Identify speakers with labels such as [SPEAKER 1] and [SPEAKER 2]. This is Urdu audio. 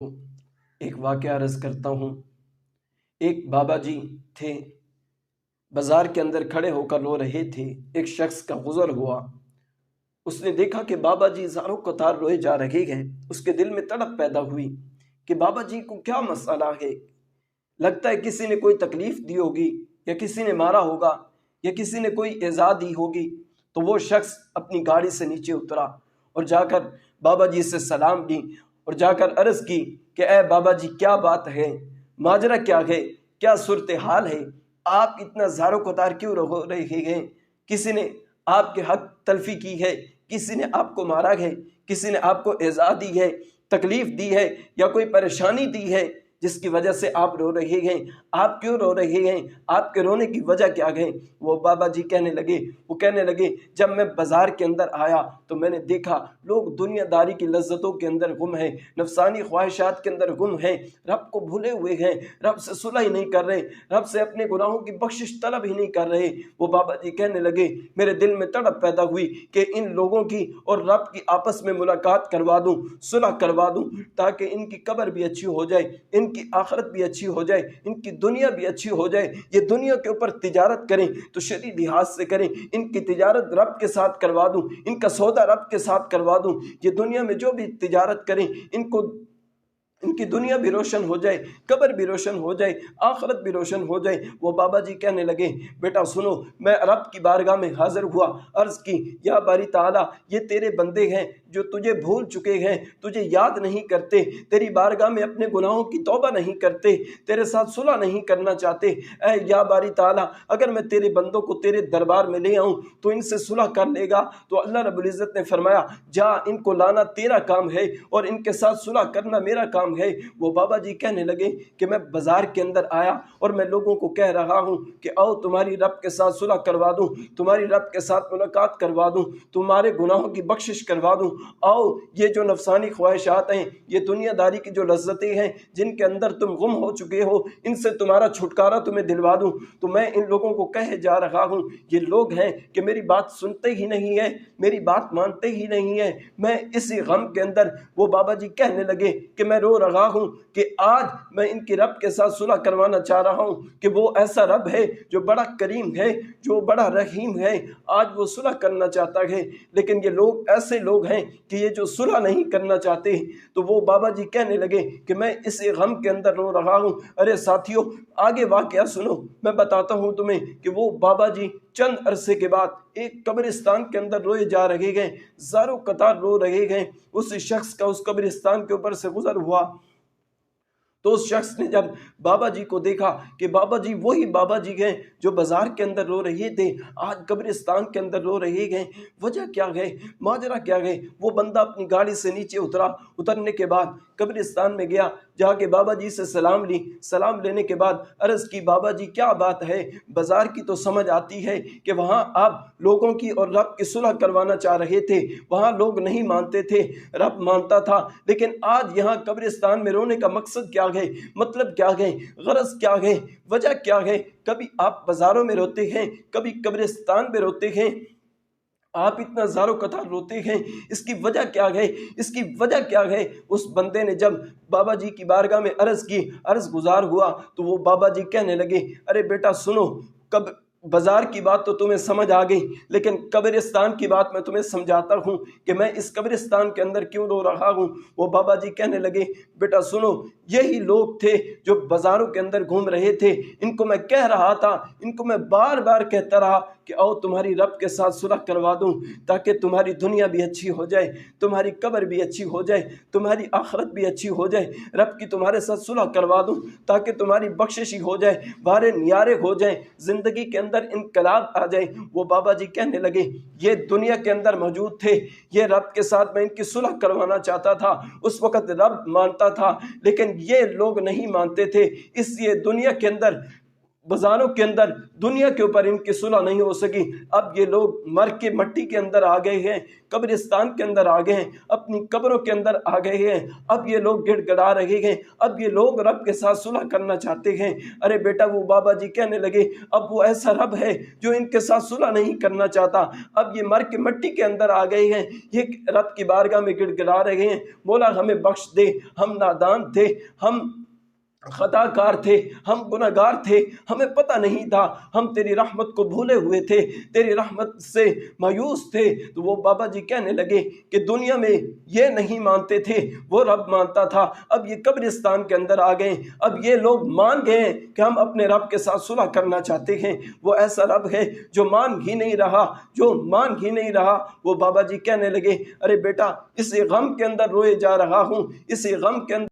[SPEAKER 1] ایک واقعہ عرض کرتا ہوں۔ ایک بابا جی تھے، بازار کے اندر کھڑے ہو کر رو رہے تھے۔ ایک شخص کا گزر ہوا، اس نے دیکھا کہ بابا جی زاروں قطار روئے جا رہے ہیں۔ اس کے دل میں تڑپ پیدا ہوئی کہ بابا جی کو کیا مسئلہ ہے، لگتا ہے کسی نے کوئی تکلیف دی ہوگی، یا کسی نے مارا ہوگا، یا کسی نے کوئی ایذا دی ہوگی۔ تو وہ شخص اپنی گاڑی سے نیچے اترا اور جا کر بابا جی سے سلام لی اور جا کر عرض کی کہ اے بابا جی کیا بات ہے، ماجرا کیا ہے، کیا صورتحال ہے، آپ اتنا زار و قطار کیوں رو رہے ہیں؟ کسی نے آپ کے حق تلفی کی ہے، کسی نے آپ کو مارا ہے، کسی نے آپ کو ایذا دی ہے، تکلیف دی ہے، یا کوئی پریشانی دی ہے جس کی وجہ سے آپ رو رہے ہیں؟ آپ کیوں رو رہے ہیں؟ آپ کے رونے کی وجہ کیا ہے؟ وہ بابا جی کہنے لگے جب میں بازار کے اندر آیا تو میں نے دیکھا لوگ دنیا داری کی لذتوں کے اندر گم ہیں، نفسانی خواہشات کے اندر گم ہیں، رب کو بھولے ہوئے ہیں، رب سے صلح ہی نہیں کر رہے، رب سے اپنے گناہوں کی بخشش طلب ہی نہیں کر رہے۔ وہ بابا جی کہنے لگے میرے دل میں تڑپ پیدا ہوئی کہ ان لوگوں کی اور رب کی آپس میں ملاقات کروا دوں، صلح کروا دوں، تاکہ ان کی قبر بھی اچھی ہو جائے، ان کی آخرت بھی اچھی ہو جائے، ان کی دنیا بھی اچھی ہو جائے۔ یہ دنیا کے اوپر تجارت کریں تو شدید لحاظ سے کریں، ان کی تجارت رب کے ساتھ کروا دوں، ان کا سودا رب کے ساتھ کروا دوں۔ یہ دنیا میں جو بھی تجارت کریں ان کی دنیا بھی روشن ہو جائے، قبر بھی روشن ہو جائے، آخرت بھی روشن ہو جائے۔ وہ بابا جی کہنے لگے بیٹا سنو، میں رب کی بارگاہ میں حاضر ہوا، عرض کی یا باری تعالیٰ یہ تیرے بندے ہیں جو تجھے بھول چکے ہیں، تجھے یاد نہیں کرتے، تیری بارگاہ میں اپنے گناہوں کی توبہ نہیں کرتے، تیرے ساتھ صلح نہیں کرنا چاہتے۔ اے یا باری تعالیٰ اگر میں تیرے بندوں کو تیرے دربار میں لے آؤں تو ان سے صلح کر لے گا؟ تو اللہ رب العزت نے فرمایا جا ان کو لانا تیرا کام ہے اور ان کے ساتھ صلح کرنا میرا کام ہے۔ وہ بابا جی کہنے لگے کہ میں بازار کے اندر آیا اور میں لوگوں کو کہہ رہا ہوں کہ آؤ تمہاری رب کے ساتھ صلح کروا دوں، تمہاری رب کے ساتھ ملاقات کروا دوں، تمہارے گناہوں کی بخشش کروا دوں۔ آؤ یہ جو نفسانی خواہشات ہیں، یہ دنیا داری کی جو لذتیں ہیں جن کے اندر تم گم ہو چکے ہو، ان سے تمہارا چھٹکارا تمہیں دلوا دوں۔ تو میں ان لوگوں کو کہے جا رہا ہوں، یہ لوگ ہیں کہ میری بات سنتے ہی نہیں ہیں، میری بات مانتے ہی نہیں ہیں۔ میں اسی غم کے اندر وہ بابا جی کہنے لگے کہ میں رو رہا ہوں کہ آج میں ان کی رب کے ساتھ صلح کروانا چاہ رہا ہوں کہ وہ ایسا رب ہے جو بڑا کریم ہے، جو بڑا رحیم ہے، آج وہ صلح کرنا چاہتا ہے۔ لیکن یہ لوگ ایسے لوگ ہیں کہ یہ جو صلح نہیں کرنا چاہتے۔ تو وہ بابا جی کہنے لگے کہ میں اسی غم کے اندر رو رہا ہوں۔ ارے ساتھیو آگے واقعہ سنو، میں بتاتا ہوں تمہیں کہ وہ بابا جی چند عرصے کے بعد ایک قبرستان کے اندر روئے جا رہے ہیں، زاروں قطار رو رہے ہیں۔ اس شخص کا اس قبرستان کے اوپر سے گزر ہوا تو اس شخص نے جب بابا جی کو دیکھا کہ بابا جی وہی بابا جی ہیں جو بازار کے اندر رو رہے تھے، آج قبرستان کے اندر رو رہے ہیں، وجہ کیا ہے، ماجرا کیا ہے؟ وہ بندہ اپنی گاڑی سے نیچے اترنے کے بعد قبرستان میں گیا، جا کے بابا جی سے سلام لی، سلام لینے کے بعد عرض کی بابا جی کیا بات ہے؟ بازار کی تو سمجھ آتی ہے کہ وہاں آپ لوگوں کی اور رب کی صلح کروانا چاہ رہے تھے، وہاں لوگ نہیں مانتے تھے، رب مانتا تھا، لیکن آج یہاں قبرستان میں رونے کا مقصد کیا ہے، مطلب کیا ہے، غرض کیا ہے، وجہ کیا ہے؟ کبھی آپ بازاروں میں روتے ہیں، کبھی قبرستان میں روتے ہیں، آپ اتنا زار و قطار روتے ہیں، اس کی وجہ کیا ہے؟ اس کی وجہ کیا ہے؟ اس بندے نے جب بابا جی کی بارگاہ میں عرض کی، عرض گزار ہوا تو وہ بابا جی کہنے لگے ارے بیٹا سنو، بازار کی بات تو تمہیں سمجھ آ گئی، لیکن قبرستان کی بات میں تمہیں سمجھاتا ہوں کہ میں اس قبرستان کے اندر کیوں رو رہا ہوں۔ وہ بابا جی کہنے لگے بیٹا سنو، یہی لوگ تھے جو بازاروں کے اندر گھوم رہے تھے، ان کو میں کہہ رہا تھا، ان کو میں بار بار کہتا رہا کہ آؤ تمہاری رب کے ساتھ صلح کروا دوں تاکہ تمہاری دنیا بھی اچھی ہو جائے، تمہاری قبر بھی اچھی ہو جائے، تمہاری آخرت بھی اچھی ہو جائے، رب کی تمہارے ساتھ صلح کروا دوں تاکہ تمہاری بخشش ہو جائے، وارے نیارے ہو جائیں، زندگی کے اندر انقلاب آ جائے۔ وہ بابا جی کہنے لگے یہ دنیا کے اندر موجود تھے، یہ رب کے ساتھ میں ان کی صلح کروانا چاہتا تھا، اس وقت رب مانتا تھا، لیکن یہ لوگ نہیں مانتے تھے، اس لیے دنیا کے اندر بازاروں کے اندر دنیا کے اوپر ان کی صلح نہیں ہو سکی، اب یہ لوگ مر کے مٹی کے اندر آ گئے ہیں، قبرستان کے اندر آ گئے ہیں، اپنی قبروں کے اندر آ گئے ہیں، اب یہ لوگ گڑ گڑا رہے ہیں، اب یہ لوگ رب کے ساتھ صلح کرنا چاہتے ہیں۔ ارے بیٹا، وہ بابا جی کہنے لگے اب وہ ایسا رب ہے جو ان کے ساتھ صلح نہیں کرنا چاہتا، اب یہ مر کے مٹی کے اندر آ گئے ہیں، یہ رب کی بارگاہ میں گڑ گڑا رہے ہیں، مولا ہمیں بخش دے، ہم نادان تھے، ہم خطا کار تھے، ہم گناہ گار تھے، ہمیں پتہ نہیں تھا، ہم تیری رحمت کو بھولے ہوئے تھے، تیری رحمت سے مایوس تھے۔ تو وہ بابا جی کہنے لگے کہ دنیا میں یہ نہیں مانتے تھے، وہ رب مانتا تھا، اب یہ قبرستان کے اندر آ گئے، اب یہ لوگ مان گئے ہیں کہ ہم اپنے رب کے ساتھ صلح کرنا چاہتے ہیں۔ وہ ایسا رب ہے جو مان ہی نہیں رہا، جو مان ہی نہیں رہا۔ وہ بابا جی کہنے لگے ارے بیٹا، اسی غم کے اندر روئے جا رہا ہوں، اسی غم کے اندر